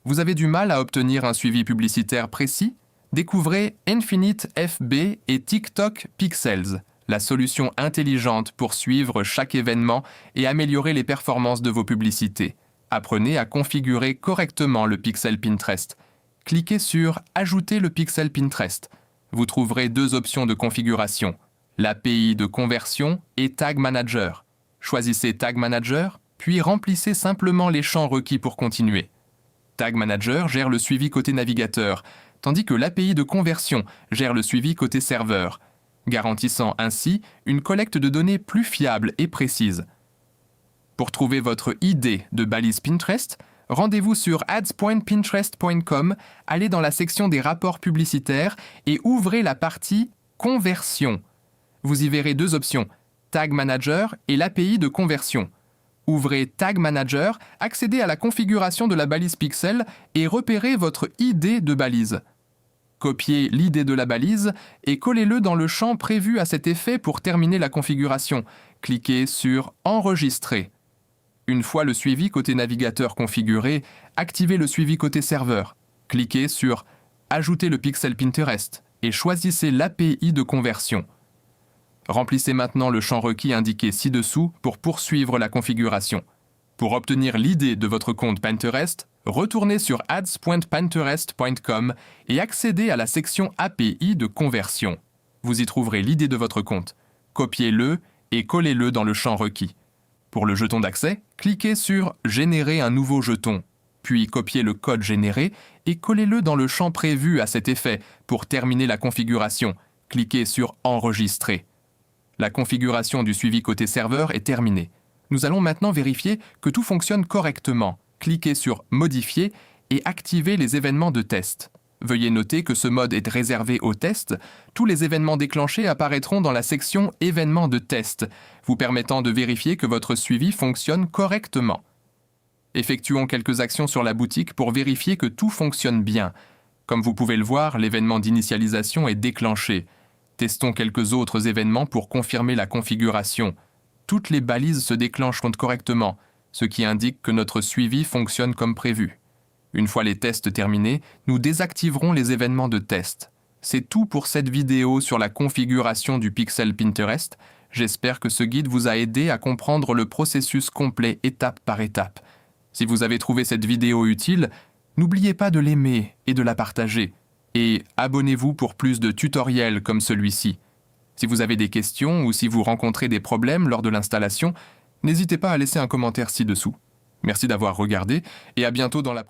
Vous avez du mal à obtenir un suivi publicitaire précis? Découvrez Infinite FB et TikTok Pixels, la solution intelligente pour suivre chaque événement et améliorer les performances de vos publicités. Apprenez à configurer correctement le pixel Pinterest. Cliquez sur « Ajouter le pixel Pinterest ». Vous trouverez deux options de configuration, l'API de conversion et Tag Manager. Choisissez Tag Manager, puis remplissez simplement les champs requis pour continuer. Tag Manager gère le suivi côté navigateur, tandis que l'API de conversion gère le suivi côté serveur, garantissant ainsi une collecte de données plus fiable et précise. Pour trouver votre ID de balise Pinterest, rendez-vous sur ads.pinterest.com, allez dans la section des rapports publicitaires et ouvrez la partie « Conversion ». Vous y verrez deux options, Tag Manager et l'API de conversion. Ouvrez Tag Manager, accédez à la configuration de la balise pixel et repérez votre ID de balise. Copiez l'ID de la balise et collez-le dans le champ prévu à cet effet pour terminer la configuration. Cliquez sur « Enregistrer ». Une fois le suivi côté navigateur configuré, activez le suivi côté serveur. Cliquez sur « Ajouter le pixel Pinterest » et choisissez l'API de conversion. Remplissez maintenant le champ requis indiqué ci-dessous pour poursuivre la configuration. Pour obtenir l'ID de votre compte Pinterest, retournez sur ads.pinterest.com et accédez à la section API de conversion. Vous y trouverez l'ID de votre compte. Copiez-le et collez-le dans le champ requis. Pour le jeton d'accès, cliquez sur « Générer un nouveau jeton », puis copiez le code généré et collez-le dans le champ prévu à cet effet pour terminer la configuration. Cliquez sur « Enregistrer ». La configuration du suivi côté serveur est terminée. Nous allons maintenant vérifier que tout fonctionne correctement. Cliquez sur « Modifier » et activez les événements de test. Veuillez noter que ce mode est réservé aux tests. Tous les événements déclenchés apparaîtront dans la section « Événements de test », vous permettant de vérifier que votre suivi fonctionne correctement. Effectuons quelques actions sur la boutique pour vérifier que tout fonctionne bien. Comme vous pouvez le voir, l'événement d'initialisation est déclenché. Testons quelques autres événements pour confirmer la configuration. Toutes les balises se déclencheront correctement, ce qui indique que notre suivi fonctionne comme prévu. Une fois les tests terminés, nous désactiverons les événements de test. C'est tout pour cette vidéo sur la configuration du pixel Pinterest. J'espère que ce guide vous a aidé à comprendre le processus complet étape par étape. Si vous avez trouvé cette vidéo utile, n'oubliez pas de l'aimer et de la partager. Et abonnez-vous pour plus de tutoriels comme celui-ci. Si vous avez des questions ou si vous rencontrez des problèmes lors de l'installation, n'hésitez pas à laisser un commentaire ci-dessous. Merci d'avoir regardé et à bientôt dans la prochaine.